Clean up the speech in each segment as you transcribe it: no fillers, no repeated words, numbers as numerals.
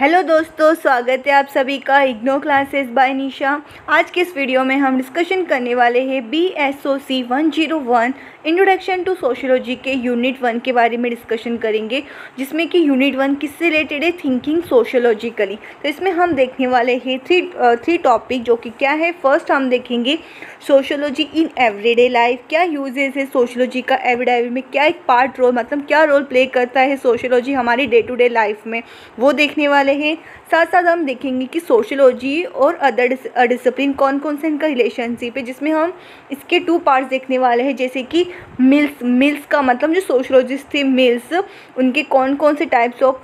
Hello दोस्तों, स्वागत है आप सभी का इग्नो क्लासेस बाय निशा। आज के इस वीडियो में हम डिस्कशन करने वाले हैं BSOC 101 इंट्रोडक्शन टू सोशियोलॉजी के यूनिट 1 के बारे में डिस्कशन करेंगे, जिसमें कि यूनिट 1 किससे रिलेटेड है, थिंकिंग सोशियोलॉजिकली। तो इसमें हम देखने वाले हैं थ्री टॉपिक, जो कि क्या है। फर्स्ट हम देखेंगे सोशियोलॉजी इन एवरीडे लाइफ, क्या यूजेस है सोशियोलॉजी का एवरीडे लाइफ में, क्या एक पार्ट रोल मतलब क्या रोल प्ले करता है सोशियोलॉजी हमारी डे टू डे लाइफ में, वो देखने वाले हैं। साथ साथ हम देखेंगे कि सोशियोलॉजी और अदर डिसिप्लिन कौन कौन से इनका रिलेशनशिप है, जिसमें हम इसके 2 पार्ट्स देखने वाले हैं। जैसे कि मिल्स का मतलब जो सोशियोलॉजिस्ट थे मिल्स, उनके कौन कौन से टाइप्स ऑफ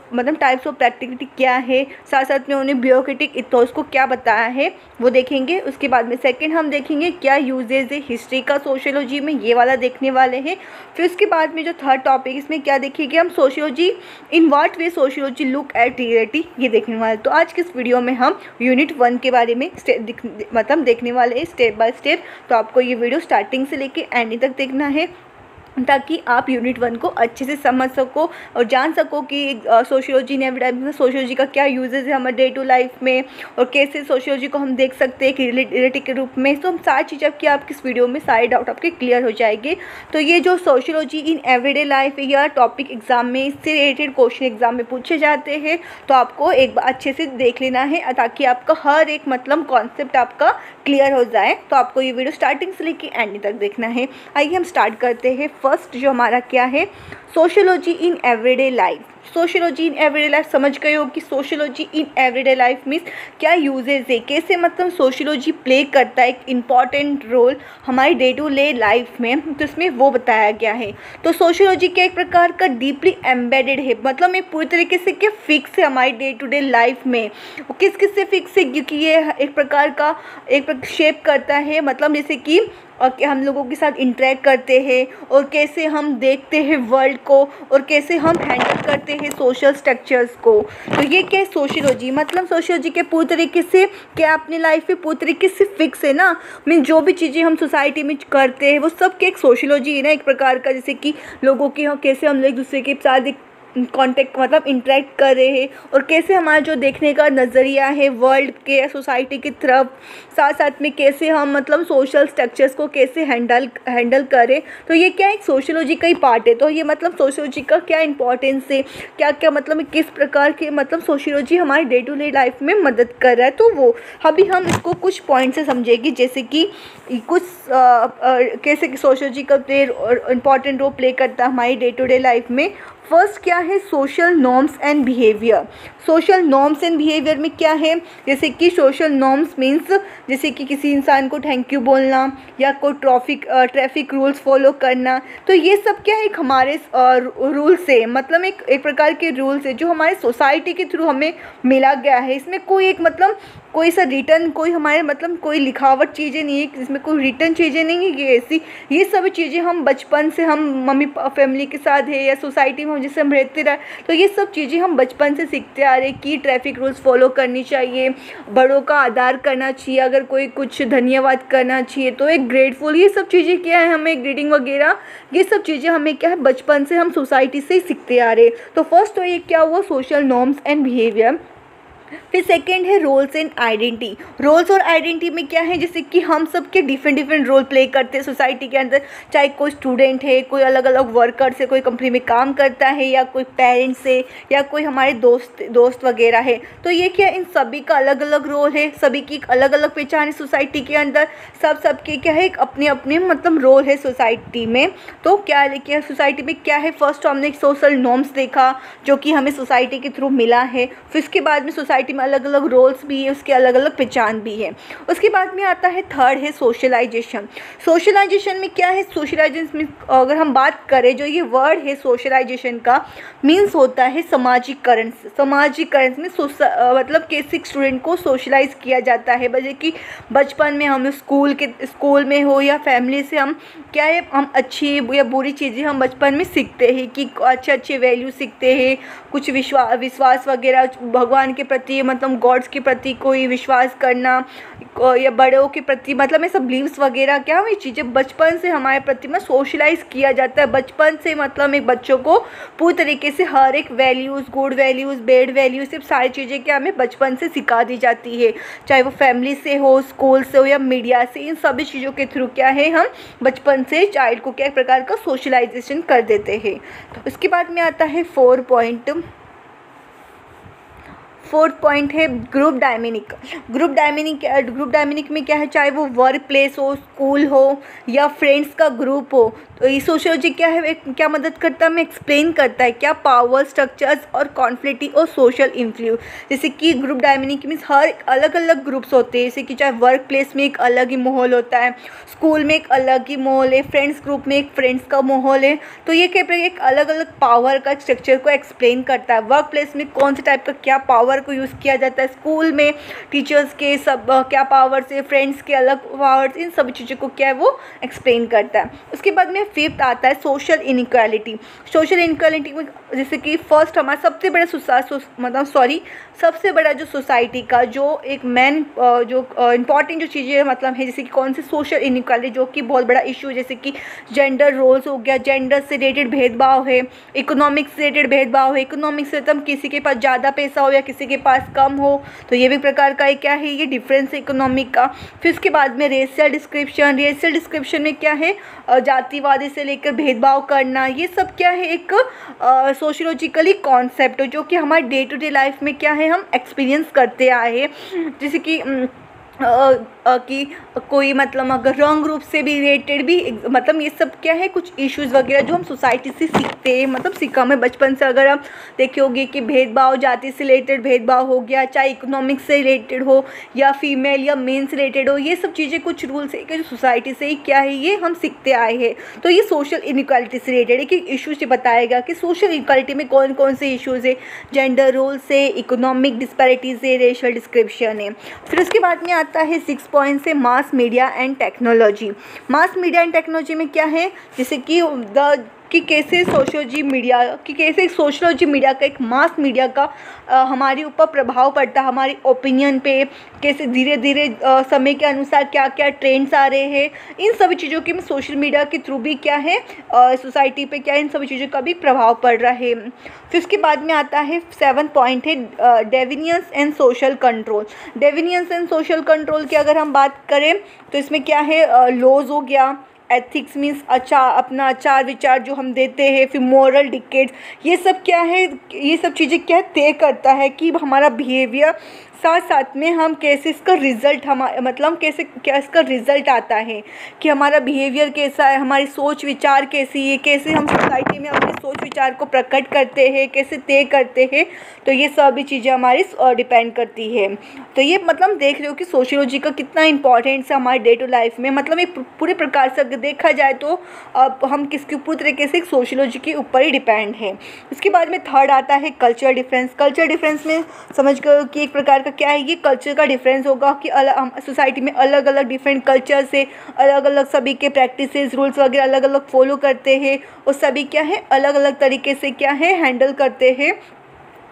प्रैक्टिकलिटी क्या है, साथ साथ में उन्हें ब्यूरोक्रेटिक इथोस को क्या बताया है, वो देखेंगे। उसके बाद में सेकंड हम देखेंगे क्या यूजेज है हिस्ट्री का सोशियोलॉजी में, ये वाला देखने वाले हैं। फिर उसके बाद में जो थर्ड टॉपिक, इसमें क्या देखेंगे हम, sociology in what way sociology look at reality, ये देखने वाले। तो आज के इस वीडियो में हम यूनिट 1 के बारे में देखने वाले हैं स्टेप बाय स्टेप। तो आपको ये वीडियो स्टार्टिंग से लेके एंड तक देखना है, ताकि आप यूनिट 1 को अच्छे से समझ सको और जान सको कि सोशियोलॉजी ने सोशियोलॉजी का क्या यूजेस है हमारे डे टू लाइफ में, और कैसे सोशियोलॉजी को हम देख सकते हैं कि रिलेटिव के रूप में। तो हम सारी चीज़ें आपकी इस वीडियो में सारे डाउट आपके क्लियर हो जाएंगे। तो ये जो सोशियोलॉजी इन एवरीडे लाइफ है, यह टॉपिक एग्जाम में इससे रिलेटेड क्वेश्चन एग्जाम में पूछे जाते हैं। तो आपको एक बार अच्छे से देख लेना है, ताकि आपका हर एक कॉन्सेप्ट आपका क्लियर हो जाए। तो आपको ये वीडियो स्टार्टिंग से लेके एंड तक देखना है। आइए हम स्टार्ट करते हैं। फर्स्ट जो हमारा क्या है, sociology in everyday life. Sociology in everyday life समझ गए हो कि sociology in everyday life means क्या यूजेस है, कैसे सोशियोलॉजी प्ले करता है एक इम्पॉर्टेंट रोल हमारी डे टू डे लाइफ में, तो इसमें वो बताया गया है। तो सोशियोलॉजी क्या एक प्रकार का डीपली एम्बेडेड है, ये पूरी तरीके से क्या फिक्स है हमारी डे टू डे लाइफ में। किस किस से फिक्स है, क्योंकि ये एक प्रकार का शेप करता है, जैसे कि और हम लोगों के साथ इंटरेक्ट करते हैं, और कैसे हम देखते हैं वर्ल्ड को, और कैसे हम हैंडल करते हैं सोशल स्ट्रक्चर्स को। तो ये क्या है सोशियोलॉजी, सोशियोलॉजी के पूरी तरीके से क्या अपनी लाइफ में पूरी तरीके से फिक्स है ना। जो भी चीज़ें हम सोसाइटी में करते हैं वो सब के एक सोशियोलॉजी है ना, एक प्रकार का। जैसे कि लोगों की कैसे हम लोग एक दूसरे के साथ कॉन्टेक्ट इंटरेक्ट कर रहे हैं, और कैसे हमारा जो देखने का नज़रिया है वर्ल्ड के या सोसाइटी की तरफ, साथ साथ में कैसे हम सोशल स्ट्रक्चर्स को कैसे हैंडल करें। तो ये क्या एक सोशियोलॉजी का ही पार्ट है। तो ये सोशियोलॉजी का क्या इंपॉर्टेंस है, क्या क्या किस प्रकार के सोशियोलॉजी हमारे डे टू डे लाइफ में मदद कर रहा है। तो वो अभी हम इसको कुछ पॉइंट से समझेंगे, जैसे कि कुछ कैसे सोशियोलॉजी का इम्पॉर्टेंट रोल प्ले करता है हमारी डे टू डे लाइफ में। फर्स्ट क्या है, social norms and behaviour. Social norms and behaviour में क्या है, जैसे कि सोशल नॉर्म्स मीन्स जैसे कि किसी इंसान को थैंक यू बोलना, या कोई ट्रैफिक रूल्स फॉलो करना। तो ये सब क्या है, एक हमारे रूल्स है, एक प्रकार के रूल्स है जो हमारे सोसाइटी के थ्रू हमें मिला गया है। इसमें कोई एक कोई सा रिटर्न, कोई हमारे कोई लिखावट चीज़ें नहीं है, इसमें कोई रिटर्न चीज़ें नहीं है। ये ऐसी ये सब चीज़ें हम बचपन से हम मम्मी फैमिली के साथ है या सोसाइटी में जिससे हम रहते रहे, तो ये सब चीज़ें हम बचपन से सीखते आ रहे कि ट्रैफिक रूल्स फॉलो करनी चाहिए, बड़ों का आदर करना चाहिए, अगर कोई कुछ धन्यवाद करना चाहिए तो एक ग्रेटफुल, ये सब चीज़ें क्या है हमें ग्रीटिंग वगैरह, ये सब चीज़ें हमें क्या है बचपन से हम सोसाइटी से ही सीखते आ रहे। तो फर्स्ट तो ये क्या हुआ, सोशल नॉर्म्स एंड बिहेवियर। फिर सेकेंड है रोल्स एंड आइडेंटिटी। रोल्स और आइडेंटिटी में क्या है, जैसे कि हम सब के डिफरेंट रोल प्ले करते हैं सोसाइटी के अंदर, चाहे कोई स्टूडेंट है, कोई अलग अलग वर्कर्स है, कोई कंपनी में काम करता है, या कोई पेरेंट्स है, या कोई हमारे दोस्त वगैरह है। तो ये क्या, इन सभी का अलग अलग रोल है, सभी की एक अलग अलग पहचान है सोसाइटी के अंदर। सबके क्या है एक अपने अपने रोल है सोसाइटी में। तो क्या है सोसाइटी में क्या है, फर्स्ट हमने सोशल नॉर्म्स देखा जो कि हमें सोसाइटी के थ्रू मिला है। फिर उसके बाद में सोसाइटी में अलग अलग रोल्स भी है, उसके अलग अलग पहचान भी है। उसके बाद में आता है थर्ड है सोशलाइजेशन। सोशलाइजेशन में क्या है, सोशलाइजेशन में अगर हम बात करें, जो ये वर्ड है सोशलाइजेशन का मीन्स होता है सामाजिकरण। सामाजिकरण में कैसे स्टूडेंट को सोशलाइज किया जाता है, जैसे कि बचपन में हम स्कूल में हो या फैमिली से हम क्या है, हम अच्छी या बुरी चीज़ें हम बचपन में सीखते हैं, कि अच्छे वैल्यू सीखते हैं, कुछ विश्वास वगैरह, भगवान के प्रति प्रति, मतलब गॉड्स के प्रति कोई विश्वास करना या बड़ों के प्रति, मतलब ये सब बिलीव्स वगैरह क्या ये चीज़ें बचपन से हमारे प्रति में सोशलाइज किया जाता है। बचपन से मतलब एक बच्चों को पूरी तरीके से हर एक values, good values, bad values, सिर्फ सारी चीज़ें क्या हमें बचपन से सिखा दी जाती है, चाहे वो फैमिली से हो, स्कूल से हो या मीडिया से। इन सभी चीज़ों के थ्रू क्या है हम बचपन से चाइल्ड को क्या एक प्रकार का सोशलाइजेशन कर देते हैं। तो उसके बाद में आता है फोर्थ पॉइंट है ग्रुप डायनेमिक। ग्रुप डायनेमिक में क्या है, चाहे वो वर्क प्लेस हो, स्कूल हो या फ्रेंड्स का ग्रुप हो, तो ये सोशियोलॉजी क्या है, क्या मदद करता है, हमें एक्सप्लेन करता है क्या पावर स्ट्रक्चर्स और कॉन्फ्लिक्ट और सोशल इन्फ्लुएंस। जैसे कि ग्रुप डायनेमिक मीन्स हर अलग अलग ग्रुप्स होते हैं, जैसे कि चाहे वर्क प्लेस में एक अलग ही माहौल होता है, स्कूल में एक अलग ही माहौल है, फ्रेंड्स ग्रुप में एक फ्रेंड्स का माहौल है। तो ये क्या एक अलग अलग पावर का स्ट्रक्चर को एक्सप्लेन करता है। वर्क प्लेस में कौन से टाइप का क्या पावर को यूज़ किया जाता है, स्कूल में टीचर्स के सब क्या पावर्स है, फ्रेंड्स के अलग पावर्स, इन सभी चीज़ों को क्या है वो एक्सप्लेन करता है। उसके बाद में फिफ्थ आता है सोशल इनइक्वालिटी। सोशल इनइक्वालिटी में जैसे कि फर्स्ट हमारा सबसे बड़ा जो सोसाइटी का जो एक मेन जो इम्पॉर्टेंट जो चीज़ें मतलब है, जैसे कि कौन से सोशल इनइक्वालिटी जो कि बहुत बड़ा इशू है, जैसे कि जेंडर रोल्स हो गया, जेंडर से रिलेटेड भेदभाव है, इकोनॉमिक्स से रिलेटेड भेदभाव है, इकोनॉमिक्स से मतलब किसी के पास ज़्यादा पैसा हो या किसी के पास कम हो, तो ये भी प्रकार का क्या है, ये डिफरेंस है इकोनॉमिक का। फिर उसके बाद में रेशियल डिस्क्रिप्शन में क्या है, जातिवादी से लेकर भेदभाव करना, ये सब क्या है एक सोशियोलॉजिकली कॉन्सेप्ट जो कि हमारे डे टू डे लाइफ में क्या है हम एक्सपीरियंस करते आए हैं। जैसे कि कि कोई मतलब अगर रंग रूप से भी रिलेटेड भी मतलब ये सब क्या है कुछ इश्यूज़ वगैरह जो हम सोसाइटी से सीखते हैं, मतलब सीखा में बचपन से। अगर आप देखे होंगे कि भेदभाव, जाति से रिलेटेड भेदभाव हो गया, चाहे इकोनॉमिक्स से रिलेटेड हो या फीमेल या मेन से रिलेटेड हो, ये सब चीज़ें कुछ रूल्स है कि जो सोसाइटी से ही क्या है ये हम सीखते आए हैं। तो ये सोशल इनइक्वालिटी से रिलेटेड है कि इशूज़ से बताएगा कि सोशल इनइक्वालिटी में कौन कौन से इशूज़ है, जेंडर रोल से, इकोनॉमिक डिस्पैरिटीज है, रेशियल डिस्क्रिप्शन है। फिर उसके बाद में आता है 6 पॉइंट से mass media and technology. Mass media and technology में क्या है, जैसे कि कैसे सोशियोलॉजी मीडिया का एक मास मीडिया का हमारे ऊपर प्रभाव पड़ता है, हमारी ओपिनियन पे, कैसे धीरे धीरे समय के अनुसार क्या क्या ट्रेंड्स आ रहे हैं, इन सभी चीज़ों की सोशल मीडिया के थ्रू भी क्या है सोसाइटी पे क्या है इन सभी चीज़ों का भी प्रभाव पड़ रहा है। फिर उसके बाद में आता है 7 पॉइंट है deviance and social control. Deviance and social control की अगर हम बात करें तो इसमें क्या है, लॉज हो गया, एथिक्स मीन्स अपना आचार विचार जो हम देते हैं, फिर मॉरल डिक्टेट्स, ये सब क्या है, ये सब चीज़ें क्या तय करता है कि हमारा बिहेवियर, साथ साथ में हम कैसे इसका रिज़ल्ट मतलब कैसे क्या इसका रिज़ल्ट आता है कि हमारा बिहेवियर कैसा है, हमारी सोच विचार कैसी है, कैसे हम सोसाइटी में अपने सोच विचार को प्रकट करते हैं, कैसे तय करते हैं। तो ये सभी चीज़ें हमारी डिपेंड करती है। तो ये मतलब देख रहे हो कि सोशियोलॉजी का कितना इंपॉर्टेंस है हमारे डे टू लाइफ में। मतलब ये पूरे प्रकार से अगर देखा जाए तो अब हम किसके पूरी तरीके से सोशियोलॉजी के ऊपर ही डिपेंड है। उसके बाद में थर्ड आता है कल्चर डिफरेंस। कल्चर डिफरेंस में समझ गए कि एक प्रकार का क्या है, ये कल्चर का डिफरेंस होगा कि सोसाइटी में अलग अलग डिफरेंट कल्चर से अलग अलग सभी के प्रैक्टिसेस, रूल्स वगैरह अलग अलग फॉलो करते हैं और सभी क्या है अलग अलग तरीके से क्या है हैंडल करते हैं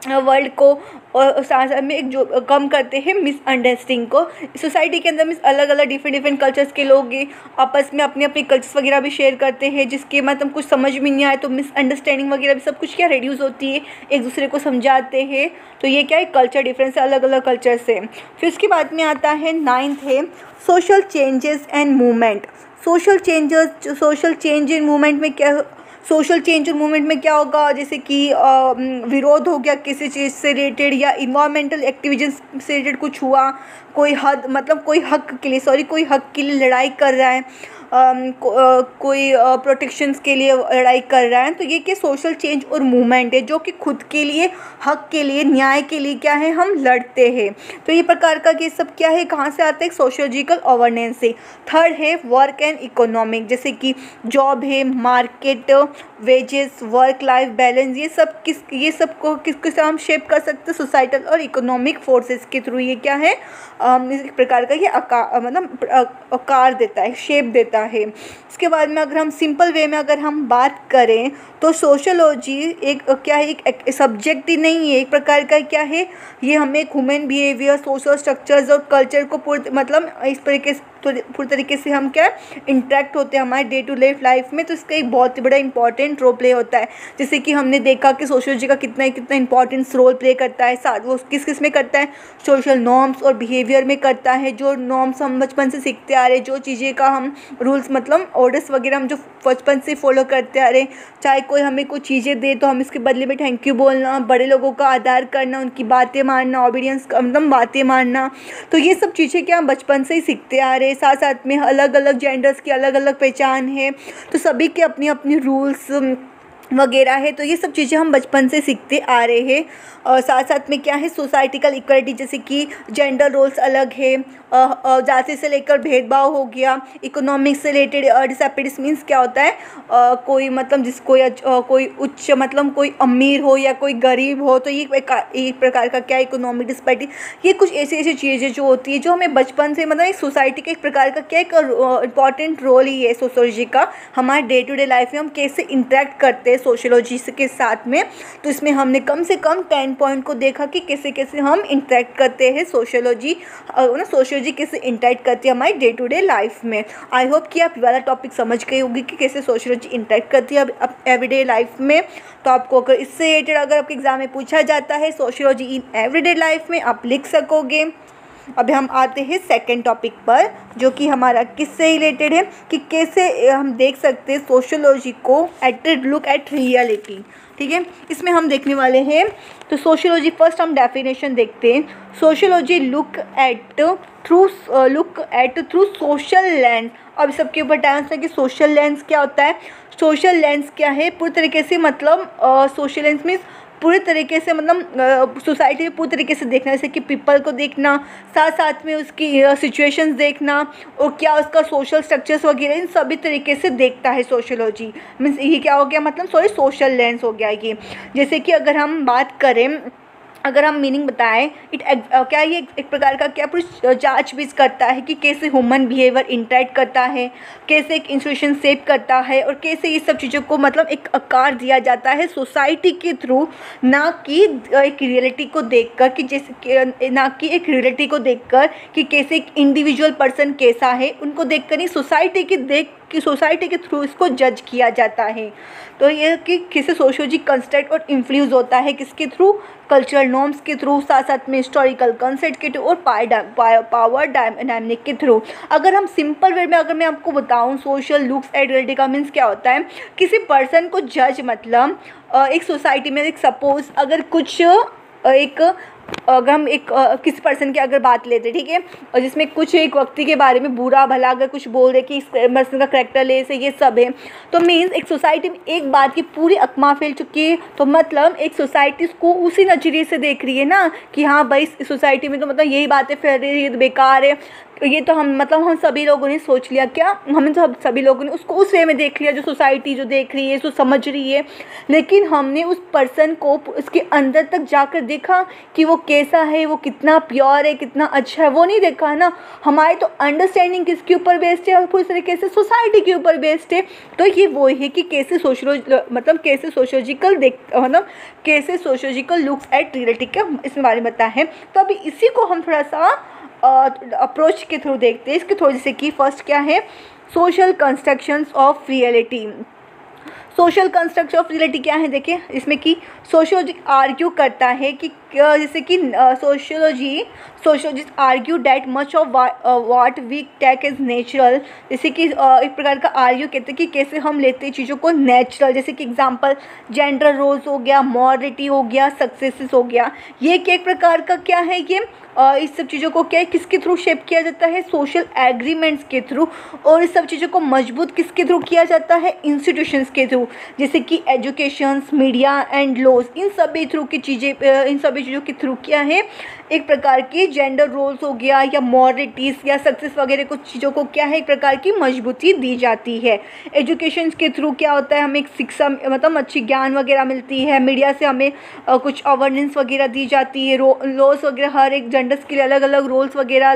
वर्ल्ड को, और साथ साथ में एक जो कम करते हैं मिसअंडरस्टैंडिंग को। सोसाइटी के अंदर अलग अलग डिफरेंट कल्चर्स के लोग आपस में अपने अपने कल्चर्स वगैरह भी शेयर करते हैं, जिसके मतलब कुछ समझ में नहीं आए तो मिसअंडरस्टैंडिंग वगैरह भी सब कुछ क्या रिड्यूस होती है, एक दूसरे को समझाते हैं। तो ये क्या है कल्चर डिफरेंस है अलग अलग कल्चर से। फिर उसके बाद में आता है 9th है social changes and movement. Social change in movement में क्या, सोशल चेंज और मूवमेंट में क्या होगा, जैसे कि विरोध हो गया किसी चीज़ से रिलेटेड या इन्वायरमेंटल एक्टिविटीज़ से रिलेटेड कुछ हुआ, कोई हक के लिए लड़ाई कर रहा है, कोई प्रोटेक्शंस के लिए लड़ाई कर रहा है। तो ये कि सोशल चेंज और मूवमेंट है जो कि खुद के लिए, हक के लिए, न्याय के लिए क्या है हम लड़ते हैं। तो ये प्रकार का ये सब क्या है कहाँ से आता है, सोशियोलॉजिकल अवेयरनेस से। थर्ड है वर्क एंड इकोनॉमिक, जैसे कि जॉब है, market, wages, work life balance, ये सब को किस हम शेप कर सकते हैं सोसाइटल और इकोनॉमिक फोर्सेस के थ्रू। ये क्या है इस प्रकार का ये आकार देता है, शेप देता है। इसके बाद में अगर हम सिंपल वे में अगर हम बात करें तो सोशियोलॉजी एक क्या है, एक सब्जेक्ट ही नहीं है, एक प्रकार का क्या है, ये हमें ह्यूमन बिहेवियर, सोशल स्ट्रक्चर्स और कल्चर को पूरी तरीके से हम क्या इंटरेक्ट होते हैं हमारे डे टू डे लाइफ में। तो इसका एक बहुत ही बड़ा इंपॉर्टेंट रोल प्ले होता है। जैसे कि हमने देखा कि सोशियोलॉजी का कितना इंपॉर्टेंस रोल प्ले करता है, साथ वो किस में करता है, सोशल नॉर्म्स और बिहेवियर में करता है। जो नॉर्म्स हम बचपन से सीखते आ रहे, जो चीज़ें का हम रूल्स मतलब ऑर्डर्स वगैरह हम जो बचपन से फॉलो करते आ रहे, चाहे कोई हमें कुछ चीज़ें दे तो हम इसके बदले में थैंक यू बोलना, बड़े लोगों का आदर करना, उनकी बातें मानना, ओबीडियंस मतलब बातें मानना, तो ये सब चीज़ें क्या हम बचपन से ही सीखते आ रहे। साथ साथ में अलग अलग जेंडर्स की अलग अलग पहचान है, तो सभी के अपनी अपनी रूल्स वगैरह है, तो ये सब चीज़ें हम बचपन से सीखते आ रहे हैं। और साथ साथ में क्या है, सोसाइटिकल इक्वलिटी, जैसे कि जेंडर रोल्स अलग है, जाति से लेकर भेदभाव हो गया, इकोनॉमिक्स से रिलेटेड डिसएबिलिटीज मीन्स क्या होता है, कोई मतलब जिसको कोई उच्च मतलब कोई अमीर हो या कोई गरीब हो, तो ये एक प्रकार का क्या इकोनॉमिक डिसपैरिटी, ये कुछ ऐसी चीज़ें जो होती है जो हमें बचपन से मतलब एक सोसाइटी का एक प्रकार का क्या एक इम्पॉर्टेंट रोल ही है सोशियोलॉजी का, हमारे डे टू डे लाइफ में हम कैसे इंटरेक्ट करते हैं सोशियोलॉजी के साथ में। तो इसमें हमने कम से कम 10 पॉइंट को देखा कि कैसे कैसे हम इंटरेक्ट करते हैं सोशियोलॉजी कैसे इंटरेक्ट करती है हमारी डे टू डे लाइफ में। आई होप कि आप ये वाला टॉपिक समझ गए होगी कि कैसे सोशियोलॉजी इंटरेक्ट करती है अब एवरीडे लाइफ में। तो आपको अगर इससे रिलेटेड अगर आपके एग्जाम में पूछा जाता है सोशियोलॉजी इन एवरीडे लाइफ में, आप लिख सकोगे। अब हम आते हैं सेकंड टॉपिक पर, जो कि हमारा किससे रिलेटेड है कि कैसे हम देख सकते हैं सोशियोलॉजी को लुक एट रियलिटी। ठीक है, इसमें हम देखने वाले हैं तो सोशियोलॉजी फर्स्ट हम डेफिनेशन देखते हैं। Sociology look at through social lens. अब सबके ऊपर टाइम्स है कि सोशल लेंस क्या होता है। सोशल लेंस क्या है, पूरी तरीके से मतलब सोशल लेंस मीन्स पूरे तरीके से मतलब सोसाइटी में पूरी तरीके से देखना, जैसे कि पीपल को देखना, साथ साथ में उसकी सिचुएशंस देखना और क्या उसका सोशल स्ट्रक्चर्स वगैरह, इन सभी तरीके से देखता है सोशियोलॉजी। मीन्स ये क्या हो गया, मतलब सोशल लेंस हो गया ये। जैसे कि अगर हम बात करें, अगर हम मीनिंग बताएं, क्या ये एक प्रकार का क्या पूरी जांच बीच करता है कि कैसे ह्यूमन बिहेवियर इंटरेक्ट करता है, कैसे एक इंस्टीट्यूशन शेप करता है और कैसे ये सब चीज़ों को मतलब एक आकार दिया जाता है सोसाइटी के थ्रू, ना कि एक रियलिटी को देखकर कि जैसे ना कि एक रियलिटी को देखकर कि कैसे एक इंडिविजुअल पर्सन कैसा है, उनको देखकर नहीं सोसाइटी के थ्रू इसको जज किया जाता है। तो ये कि कैसे सोशियोलॉजी कंस्ट्रक्ट और इन्फ्लुएंस होता है किसके थ्रू, कल्चरल नॉर्म्स के थ्रू, साथ साथ में हिस्टोरिकल कंसेप्ट के थ्रू और पावर डायनामिक के थ्रू। अगर हम सिंपल वे में अगर मैं आपको बताऊं, सोशल लुक्स एट रियलिटी का मीन्स क्या होता है, किसी पर्सन को जज मतलब एक सोसाइटी में एक सपोज अगर कुछ अगर हम किसी पर्सन की अगर बात लेते हैं, ठीक है, और जिसमें कुछ एक व्यक्ति के बारे में बुरा भला अगर कुछ बोल रहे कि इस पर्सन का करेक्टर ले से ये सब है, तो मीन्स एक सोसाइटी में एक बात की पूरी अफवाह फैल चुकी है। तो मतलब एक सोसाइटी उसको उसी नज़रिए से देख रही है ना कि हाँ भाई इस सोसाइटी में तो मतलब यही बातें फैल रही है, ये तो बेकार है, ये तो हम सभी लोगों ने सोच लिया, क्या हमने तो सभी लोगों ने उसको उस वे में देख लिया जो सोसाइटी जो देख रही है, जो समझ रही है। लेकिन हमने उस पर्सन को उसके अंदर तक जाकर देखा कि वो कैसा है, वो कितना प्योर है, कितना अच्छा है, वो नहीं देखा ना। हमारी तो अंडरस्टैंडिंग किसके ऊपर बेस्ड है और पूरी तरीके से सोसाइटी के ऊपर बेस्ड है। तो ये वो है कि कैसे सोशियोलॉजिकल लुक्स एट रियलिटी का इसमें बारे में बताया है। तो अभी इसी को हम थोड़ा सा अप्रोच के थ्रू देखते हैं। इसके थ्रू जैसे कि फर्स्ट क्या है, social constructions of reality. Social construction of reality क्या है, देखिए इसमें कि सोशियोलॉजी आर्ग्यू करता है कि जैसे कि sociologist argue that much of what we take is natural. जैसे कि एक प्रकार का आर्ग्यू कहते हैं कि कैसे हम लेते हैं चीज़ों को नेचुरल, जैसे कि एग्जांपल जेंडर रोल्स हो गया, मॉरलिटी हो गया, सक्सेसेस हो गया, ये एक प्रकार का क्या है, ये इस सब चीज़ों को क्या है किसके थ्रू शेप किया जाता है, सोशल एग्रीमेंट्स के थ्रू। और इस सब चीज़ों को मजबूत किसके थ्रू किया जाता है, इंस्टीट्यूशंस के थ्रू, जैसे कि एजुकेशंस, मीडिया एंड लॉज, इन सभी थ्रू की चीज़ें, इन सभी चीज़ों के थ्रू क्या है, एक प्रकार की जेंडर रोल्स हो गया या मॉरलिटीज़ या सक्सेस वगैरह कुछ चीज़ों को क्या है, एक प्रकार की मजबूती दी जाती है। एजुकेशन के थ्रू क्या होता है, हमें एक शिक्षा मतलब अच्छी ज्ञान वगैरह मिलती है। मीडिया से हमें कुछ अवेयरनेस वगैरह दी जाती है। लॉस वगैरह हर एक जेंडर्स के लिए अलग अलग रूल्स वगैरह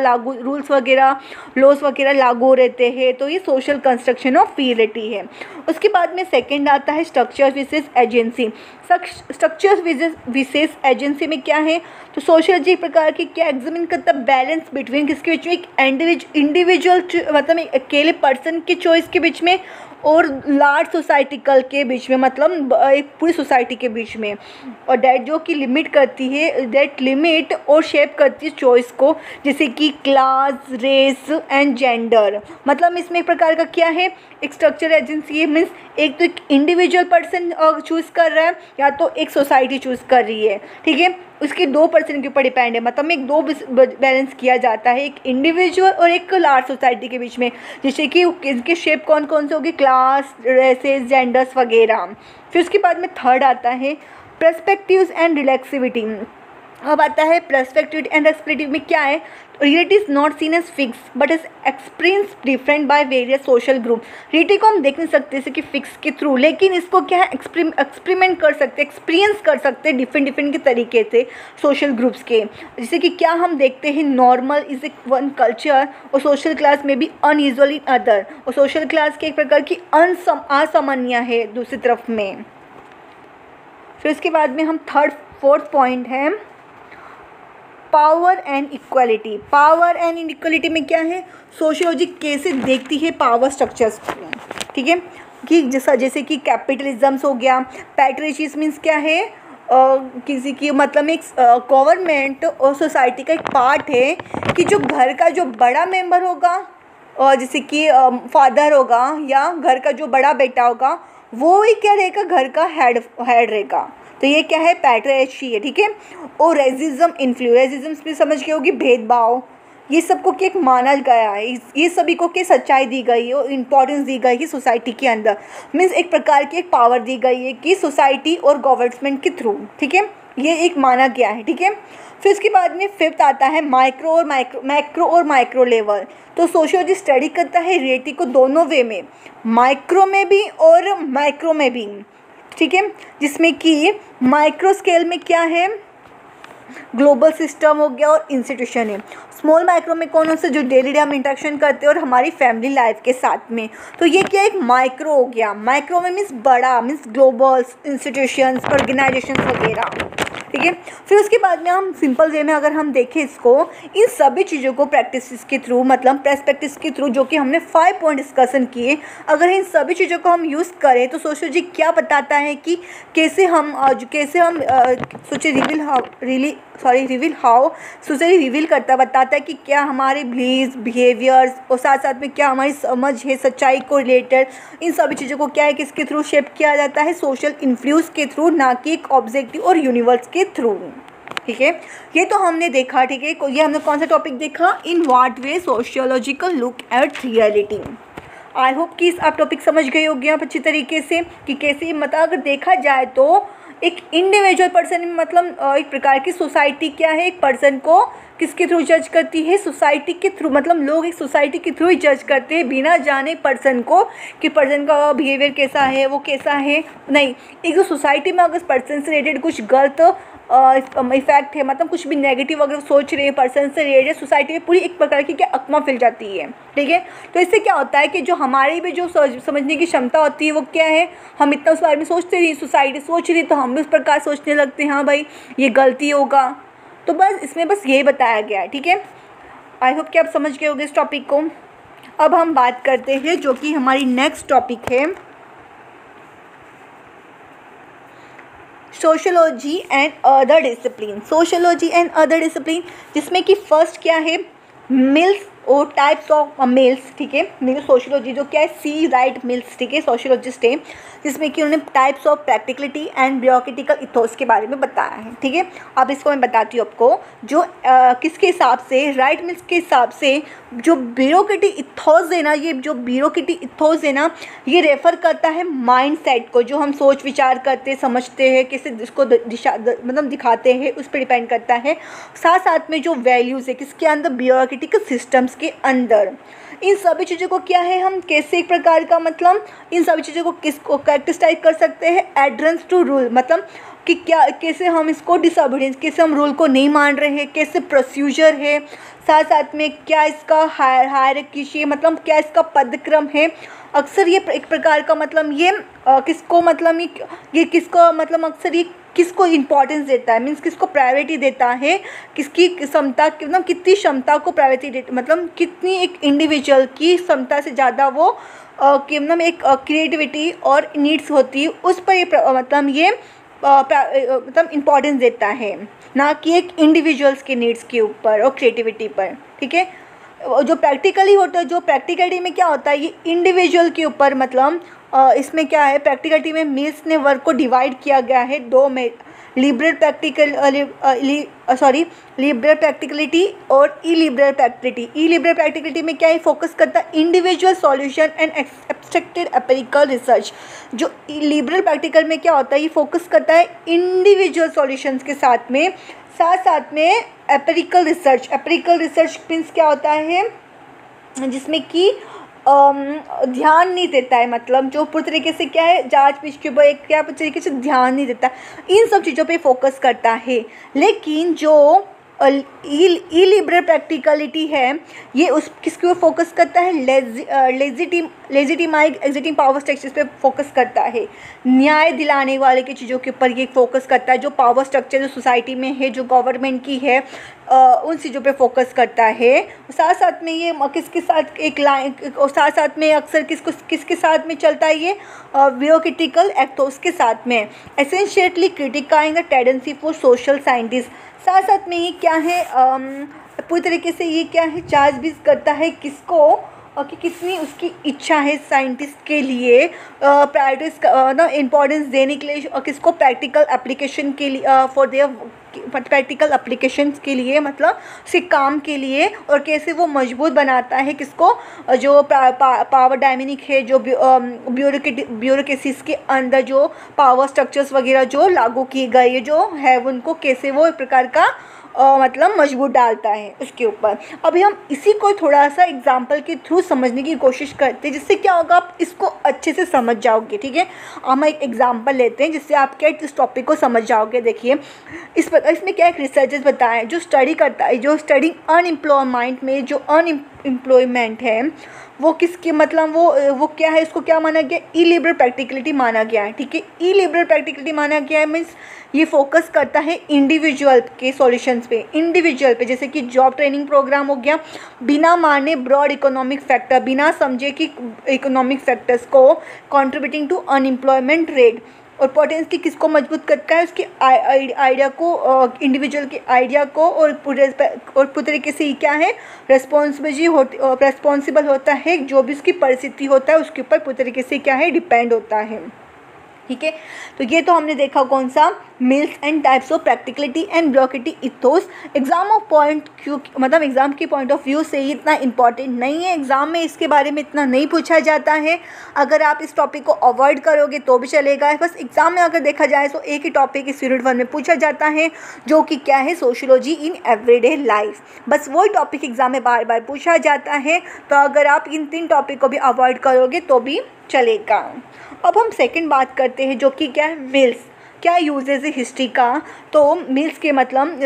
लॉस वगैरह लागू रहते हैं। तो ये सोशल कंस्ट्रक्शन ऑफ पीरियडिटी है। उसके बाद में सेकंड आता है स्ट्रक्चर विसेस एजेंसी। स्ट्रक्चर विसेस एजेंसी में क्या है, तो सोशियोलॉजी प्रकार की क्या एग्जामिन करता है, बैलेंस बिटवीन किसके बीच में, एक इंडिविजुअल मतलब एक अकेले पर्सन की चॉइस के बीच में और लार्ज सोसाइटिकल के बीच में, मतलब एक पूरी सोसाइटी के बीच में। और डेट जो कि लिमिट करती है, डेट लिमिट और शेप करती है चॉइस को, जैसे कि क्लास, रेस एंड जेंडर। मतलब इसमें एक प्रकार का क्या है, एक स्ट्रक्चर एजेंसी है, मीन्स एक तो एक इंडिविजुअल पर्सन चूज़ कर रहा है या तो एक सोसाइटी चूज़ कर रही है। ठीक है, उसके दो पर्सन के ऊपर डिपेंड है। मतलब एक दो बैलेंस किया जाता है, एक इंडिविजुअल और एक लार्ज सोसाइटी के बीच में, जैसे कि इनके शेप कौन कौन से होगी, क्लास, रेसेस, जेंडर्स वगैरह। फिर उसके बाद में थर्ड आता है पर्सपेक्टिव्स एंड रिलैक्सिविटी। अब आता है पर्सपेक्टिव एंड एक्सप्लेटिव में क्या है, reality is not seen as fixed but is experience different by various social group. Reality को हम देख नहीं सकते जैसे कि फिक्स के थ्रू, लेकिन इसको क्या है, एक्सपेरिमेंट कर सकते, एक्सपीरियंस कर सकते डिफरेंट के तरीके से सोशल ग्रुप्स के। जैसे कि क्या हम देखते हैं, normal is a one culture और सोशल क्लास में भी अनयूजुअल इन अदर, और सोशल क्लास के एक प्रकार की असामान्य है दूसरी तरफ में। फिर उसके बाद में हम फोर्थ पॉइंट है power and equality. Power and equality में क्या है, सोशियोलॉजी कैसे देखती है पावर स्ट्रक्चर्स को। ठीक है, कि जैसे कि कैपिटलिज्म्स हो गया, पैट्रिशियस मीन्स क्या है, किसी की मतलब एक गवर्नमेंट और सोसाइटी का एक पार्ट है कि जो घर का जो बड़ा मेंबर होगा, और जैसे कि फादर होगा या घर का जो बड़ा बेटा होगा, वो ही क्या रहेगा, घर का हेड रहेगा। तो ये क्या है, पैट्रियार्ची है। ठीक है, और रेसिज्म रेसिज्म भी समझ गए होगी, भेदभाव, ये सबको क्या एक माना गया है, ये सभी को क्या सच्चाई दी गई है और इम्पोर्टेंस दी गई है सोसाइटी के अंदर। मीन्स एक प्रकार की एक पावर दी गई है कि सोसाइटी और गवर्नमेंट के थ्रू। ठीक है, ये एक माना गया है। ठीक है, फिर उसके बाद में फिफ्थ आता है मैक्रो और माइक्रो लेवल। तो सोशियोलॉजी स्टडी करता है रियलिटी को दोनों वे में, माइक्रो में भी और माइक्रो में भी। ठीक है, जिसमें कि माइक्रो स्केल में क्या है, ग्लोबल सिस्टम हो गया और इंस्टीट्यूशन है। स्मॉल माइक्रो में कौन से जो डेली डे हम इंटरेक्शन करते हैं और हमारी फैमिली लाइफ के साथ में, तो ये क्या एक माइक्रो हो गया। माइक्रो में मीन्स बड़ा, मीन्स ग्लोबल इंस्टीट्यूशंस, ऑर्गेनाइजेशंस वगैरह। ठीक है, फिर उसके बाद में हम सिंपल वे में अगर हम देखें इसको, इन सभी चीज़ों को प्रैक्टिस के थ्रू, मतलब पर्सपेक्टिव्स के थ्रू, जो कि हमने 5 पॉइंट डिस्कशन किए, अगर इन सभी चीज़ों को हम यूज़ करें तो सोशियोलॉजी क्या बताता है कि कैसे हम सोसाइटी रिवील करता बताता है कि क्या हमारे बिलीव्स, बिहेवियर्स और साथ साथ में क्या हमारी समझ है सच्चाई को रिलेटेड, इन सभी चीज़ों को क्या है किसके थ्रू शेप किया जाता है, सोशल इन्फ्लुएंस के थ्रू, ना कि एक ऑब्जेक्टिव और यूनिवर्स के थ्रू। ठीक है, ये तो हमने देखा। ठीक है, ये हमने कौन सा टॉपिक देखा, in what way sociological look at reality. I hope कि आप टॉपिक समझ गए होंगे आप अच्छी तरीके से कि कैसे, मतलब अगर देखा जाए तो एक इंडिविजुअल पर्सन, मतलब एक प्रकार की सोसाइटी क्या है, एक पर्सन को किसके थ्रू जज करती है, सोसाइटी के थ्रू। मतलब लोग एक सोसाइटी के थ्रू ही जज करते हैं बिना जाने पर्सन को कि पर्सन का बिहेवियर कैसा है, वो कैसा है। नहीं, एक जो सोसाइटी में अगर पर्सन से रिलेटेड कुछ गलत इफेक्ट है, मतलब कुछ भी नेगेटिव अगर सोच रहे हैं पर्सन से रिलेटेड, सोसाइटी में पूरी एक प्रकार की क्या अकमा फैल जाती है। ठीक है, तो इससे क्या होता है कि जो हमारी भी जो समझने की क्षमता होती है वो क्या है, हम इतना उस बारे में सोचते नहीं, सोसाइटी सोच रही तो हम भी उस प्रकार सोचने लगते हैं, हाँ भाई ये गलती होगा। तो बस इसमें बस यही बताया गया है। ठीक है, आई होप कि आप समझ गए होंगे इस टॉपिक को। अब हम बात करते हैं जो कि हमारी नेक्स्ट टॉपिक है, sociology and other discipline. Sociology and other discipline, जिसमें कि फर्स्ट क्या है, मिल्स और टाइप्स ऑफ मिल्स, ठीक है। मेरी सोशियोलॉजी जो क्या है, सी राइट मिल्स, ठीक है, सोशियोलॉजिस्ट है, जिसमें कि उन्होंने types of practicality and bureaucratical ethos के बारे में बताया है, ठीक है। अब इसको मैं बताती हूँ आपको, जो किसके हिसाब से, राइट मिल्स के हिसाब से जो ब्यूरोक्रेटिक इथोस है ना, ये जो ब्यूरोक्रेटिक इथोस है ना, ये रेफ़र करता है माइंड सेट को, जो हम सोच विचार करते समझते हैं, किसी इसको दिशा मतलब दिखाते हैं, उस पर डिपेंड करता है। साथ साथ में जो वैल्यूज़ है किसके अंदर, ब्यूरोक्रेटिक सिस्टम्स के अंदर। इन सभी चीज़ों को क्या है, हम कैसे एक प्रकार का मतलब इन सभी चीज़ों को किसको कैरेक्टराइज कर सकते हैं, एडरेंस टू रूल, मतलब कि क्या कैसे हम इसको डिसऑबीडियंस, कैसे हम रूल को नहीं मान रहे हैं, कैसे प्रोसीजर है, साथ साथ में क्या इसका हायरार्की, मतलब क्या इसका पदक्रम है। अक्सर ये एक प्रकार का मतलब ये किसको मतलब ये किसको मतलब अक्सर ये किसको इम्पोर्टेंस देता है, मीन्स किसको प्रायोरिटी देता है, किसकी क्षमता मतलब कितनी क्षमता को प्रायोरिटी देता, मतलब कितनी एक इंडिविजुअल की क्षमता से ज़्यादा वो कि मतलब एक क्रिएटिविटी और नीड्स होती है, उस पर ये मतलब ये मतलब इम्पोर्टेंस देता है, ना कि एक इंडिविजुअल्स के नीड्स के ऊपर और क्रिएटिविटी पर, ठीक है। जो प्रैक्टिकली होता है, जो प्रैक्टिकलिटी में क्या होता है, ये इंडिविजुअल के ऊपर मतलब इसमें क्या है, प्रैक्टिकलिटी में मिल्स ने वर्क को डिवाइड किया गया है दो में, लिबरल प्रैक्टिकलिटी और इलिबरल प्रैक्टिकलिटी। इलिबरल प्रैक्टिकलिटी में क्या है, फोकस करता है individual solution and abstracted empirical research. जो लिबरल प्रैक्टिकल में क्या होता है, ये फोकस करता है इंडिविजुअल सॉल्यूशंस के साथ में empirical research. Empirical research means क्या होता है, जिसमें कि ध्यान नहीं देता है, मतलब जो पूरी तरीके से क्या है, जांच पीछ के ऊपर एक क्या पूरी तरीके से ध्यान नहीं देता, इन सब चीज़ों पे फोकस करता है। लेकिन जो इलिबरल प्रैक्टिकलिटी है, ये उस किसके ऊपर फोकस करता है, लेजिटिमाइज एग्जिटिंग पावर स्ट्रक्चर्स पे फोकस करता है, न्याय दिलाने वाले की चीज़ों के ऊपर ये फोकस करता है, जो पावर स्ट्रक्चर जो सोसाइटी में है, जो गवर्नमेंट की है, उन चीज़ों पे फोकस करता है। साथ साथ में ये किसके साथ एक लाइन, और साथ साथ में अक्सर किसके साथ में चलता है, ये ब्यूरोक्रेटिकल एक्टोस के साथ में, essentially criticising the tendency for social scientist. साथ साथ में ये क्या है, पूरी तरीके से ये क्या है, जांच-बीज करता है किसको कि कितनी उसकी इच्छा है साइंटिस्ट के लिए प्रायोरिटीज मतलब इम्पोर्टेंस देने के लिए, और किसको प्रैक्टिकल एप्लीकेशन के लिए फॉर देयर प्रैक्टिकल एप्लीकेशंस के लिए, मतलब उसके काम के लिए, और कैसे वो मजबूत बनाता है किसको, जो पावर डायनेमिक है, जो ब्यूरोक्रेसीज के अंदर जो पावर स्ट्रक्चर्स वगैरह जो लागू किए गए जो है, उनको कैसे वो एक प्रकार का मतलब मजबूत डालता है उसके ऊपर। अभी हम इसी को थोड़ा सा एग्जाम्पल के थ्रू समझने की कोशिश करते हैं, जिससे क्या होगा, आप इसको अच्छे से समझ जाओगे, ठीक है। हम एक एग्जाम्पल लेते हैं जिससे आप क्या इस टॉपिक को समझ जाओगे। देखिए इसमें क्या एक रिसर्चर्स बताया जो स्टडी करता है, जो स्टडी अनएम्प्लॉयमेंट में जो अनएम्प्लॉयमेंट है वो किसकी मतलब वो क्या है, इसको क्या माना गया, इलिबरल प्रैक्टिकलिटी माना गया है, ठीक है। इलिबरल प्रैक्टिकलिटी माना गया है मीन्स ये फोकस करता है इंडिविजुअल के सॉल्यूशंस पे, इंडिविजुअल पे, जैसे कि जॉब ट्रेनिंग प्रोग्राम हो गया, बिना माने ब्रॉड इकोनॉमिक फैक्टर, बिना समझे कि इकोनॉमिक फैक्टर्स को कंट्रीब्यूटिंग टू अनएम्प्लॉयमेंट रेट, और पोटेंशियल किसको मजबूत करता है, उसके आइडिया को, इंडिविजुअल के आइडिया को, और पूरी तरीके से क्या है, रेस्पॉन्सिबल होता है, जो भी उसकी परिस्थिति होता है उसके ऊपर पूरी तरीके से क्या है, डिपेंड होता है, ठीक है। तो ये तो हमने देखा कौन सा, mills and types of practicality and bureaucratic ethos. Exam of point क्यों मतलब एग्जाम के पॉइंट ऑफ व्यू से ही इतना इंपॉर्टेंट नहीं है, एग्जाम में इसके बारे में इतना नहीं पूछा जाता है। अगर आप इस टॉपिक को अवॉइड करोगे तो भी चलेगा, बस एग्जाम में अगर देखा जाए तो एक ही टॉपिक इस यूनिट 1 में पूछा जाता है, जो कि क्या है, सोशियोलॉजी इन एवरीडे लाइफ। बस वही टॉपिक एग्जाम में बार बार पूछा जाता है, तो अगर आप इन 3 टॉपिक को भी अवॉइड करोगे तो भी चलेगा। अब हम सेकंड बात करते हैं, जो कि क्या है, मिल्स। क्या यूजेज है हिस्ट्री का, तो मिल्स के मतलब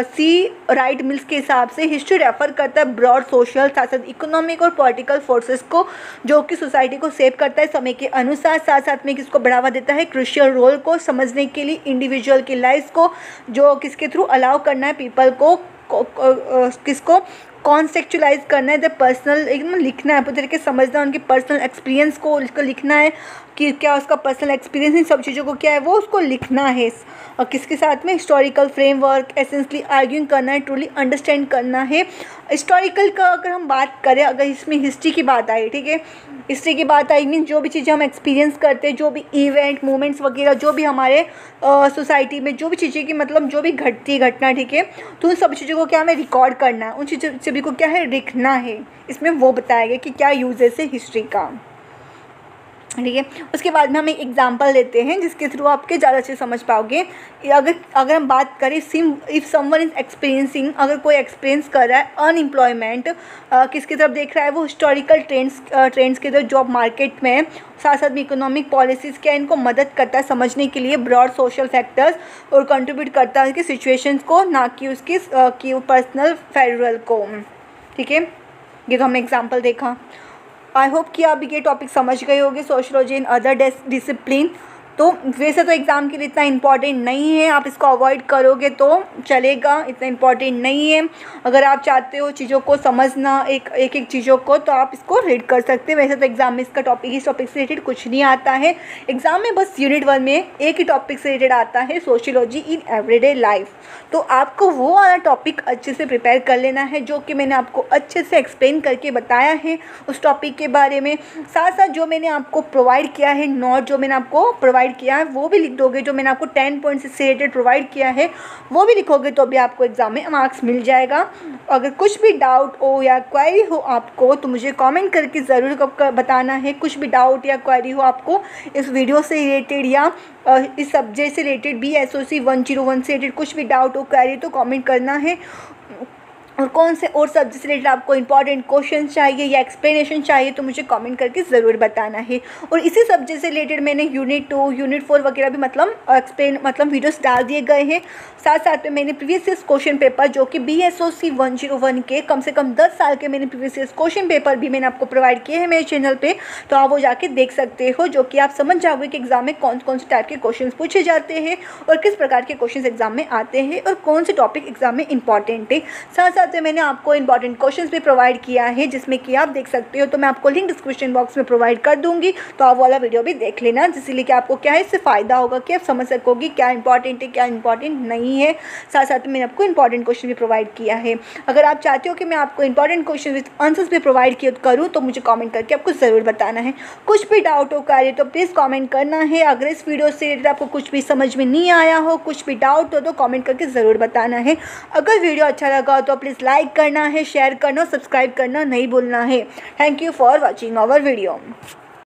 सी राइट मिल्स के हिसाब से हिस्ट्री रेफर करता है ब्रॉड सोशल, साथ साथ इकोनॉमिक और पॉलिटिकल फोर्सेस को, जो कि सोसाइटी को सेव करता है समय के अनुसार, साथ साथ में किसको बढ़ावा देता है, क्रूशियल रोल को समझने के लिए इंडिविजुअल की लाइफ को, जो किसके थ्रू अलाउ करना है पीपल को किसको कॉन्सेप्चुलाइज करना है, द पर्सनल एकदम लिखना है, पूरी तरीके से समझना है, उनके पर्सनल एक्सपीरियंस को उसको लिखना है कि क्या उसका पर्सनल एक्सपीरियंस इन सब चीज़ों को क्या है वो उसको लिखना है। और किसके साथ में हिस्टोरिकल फ्रेमवर्क, एसेंशली आर्ग्यूइंग करना है, ट्रूली अंडरस्टैंड करना है। हिस्टोरिकल का अगर हम बात करें, अगर इसमें हिस्ट्री की बात आई, ठीक है, हिस्ट्री की बात आई मीन जो भी चीज़ें हम एक्सपीरियंस करते हैं, जो भी इवेंट मोमेंट्स वगैरह जो भी हमारे सोसाइटी में जो भी चीज़ें की मतलब जो भी घटती है घटना, ठीक है, तो उन सब चीज़ों को क्या हमें रिकॉर्ड करना है, उन चीज़ों सभी को क्या है लिखना है। इसमें वो बताया गया कि क्या यूजेस है हिस्ट्री का, ठीक है। उसके बाद में हम एक एग्जांपल लेते हैं जिसके थ्रू आपके ज़्यादा अच्छे समझ पाओगे। अगर हम बात करें इफ़ समवन इज़ एक्सपीरियंसिंग, अगर कोई एक्सपीरियंस कर रहा है अनएम्प्लॉयमेंट, किसकी तरफ देख रहा है वो हिस्टोरिकल ट्रेंड्स के तरफ जॉब मार्केट में, साथ साथ में इकोनॉमिक पॉलिसीज़ क्या इनको मदद करता है समझने के लिए, ब्रॉड सोशल फैक्टर्स, और कंट्रीब्यूट करता है उसकी सिचुएशंस को, ना कि उसकी पर्सनल फेडरल को, ठीक है। ये तो हमने एग्जाम्पल देखा। आई होप कि आप ये टॉपिक समझ गए होंगे, सोशियोलॉजी इन अदर डिसिप्लिन। तो वैसे तो एग्ज़ाम के लिए इतना इंपॉर्टेंट नहीं है, आप इसको अवॉइड करोगे तो चलेगा, इतना इंपॉर्टेंट नहीं है। अगर आप चाहते हो चीज़ों को समझना एक एक चीज़ों को, तो आप इसको रीड कर सकते हैं। वैसे तो एग्ज़ाम में इसका टॉपिक इस टॉपिक से रिलेटेड कुछ नहीं आता है। एग्ज़ाम में बस यूनिट 1 में एक ही टॉपिक से रिलेटेड आता है, सोशियोलॉजी इन एवरीडे लाइफ। तो आपको वो वाला टॉपिक अच्छे से प्रिपेयर कर लेना है जो कि मैंने आपको अच्छे से एक्सप्लेन करके बताया है उस टॉपिक के बारे में। साथ साथ जो मैंने आपको प्रोवाइड किया है नोट, जो मैंने आपको प्रोवाइड किया है वो भी लिख दोगे। जो मैंने आपको 10 पॉइंट से रिलेटेड प्रोवाइड किया है वो भी लिखोगे तो भी आपको एग्जाम में मार्क्स मिल जाएगा। अगर कुछ भी डाउट हो या क्वेरी हो आपको तो मुझे कमेंट करके ज़रूर बताना है। कुछ भी डाउट या क्वेरी हो आपको इस वीडियो से रिलेटेड या इस सब्जेक्ट से रिलेटेड BSOC 101 से रिलेटेड कुछ भी डाउट हो क्वेरी तो कमेंट करना है। और कौन से और सब्जेक्ट से रिलेटेड आपको इंपॉर्टेंट क्वेश्चन चाहिए या एक्सप्लेनेशन चाहिए तो मुझे कमेंट करके ज़रूर बताना है। और इसी सब्जेक्ट से रिलेटेड मैंने यूनिट 2 यूनिट 4 वगैरह भी मतलब वीडियोस डाल दिए गए हैं। साथ साथ में मैंने प्रीवियस ईयर क्वेश्चन पेपर जो कि BSOC 101 के कम से कम 10 साल के मैंने प्रीवियस ईयर क्वेश्चन पेपर भी मैंने आपको प्रोवाइड किए हैं मेरे चैनल पर, तो आप वो जाके देख सकते हो, जो कि आप समझ जाओगे कि एग्जाम में कौन कौन से टाइप के क्वेश्चन पूछे जाते हैं और किस प्रकार के क्वेश्चन एग्जाम में आते हैं और कौन से टॉपिक एग्जाम में इंपॉर्टेंट है। साथ साथ में मैंने आपको इंपॉर्टेंट क्वेश्चंस भी प्रोवाइड किया है जिसमें कि आप देख सकते हो, तो मैं आपको लिंक डिस्क्रिप्शन बॉक्स में प्रोवाइड कर दूंगी, तो आप वाला वीडियो भी देख लेना, जिसलिए कि आपको क्या है इससे फ़ायदा होगा कि आप समझ सकोगे क्या इंपॉर्टेंट है क्या इंपॉर्टेंट नहीं है। साथ साथ में मैंने आपको इंपॉर्टेंट क्वेश्चन भी प्रोवाइड किया है। अगर आप चाहते हो कि मैं आपको इंपॉर्टेंट क्वेश्चन विद आंसर्स भी प्रोवाइड करूँ तो मुझे कॉमेंट करके आपको ज़रूर बताना है। कुछ भी डाउट हो कार्य तो प्लीज़ कॉमेंट करना है। अगर इस वीडियो से आपको कुछ भी समझ में नहीं आया हो, कुछ भी डाउट हो तो कॉमेंट करके ज़रूर बताना है। अगर वीडियो अच्छा लगा हो तो प्लीज़ लाइक करना है, शेयर करना और सब्सक्राइब करना नहीं भूलना है। Thank you for watching our video.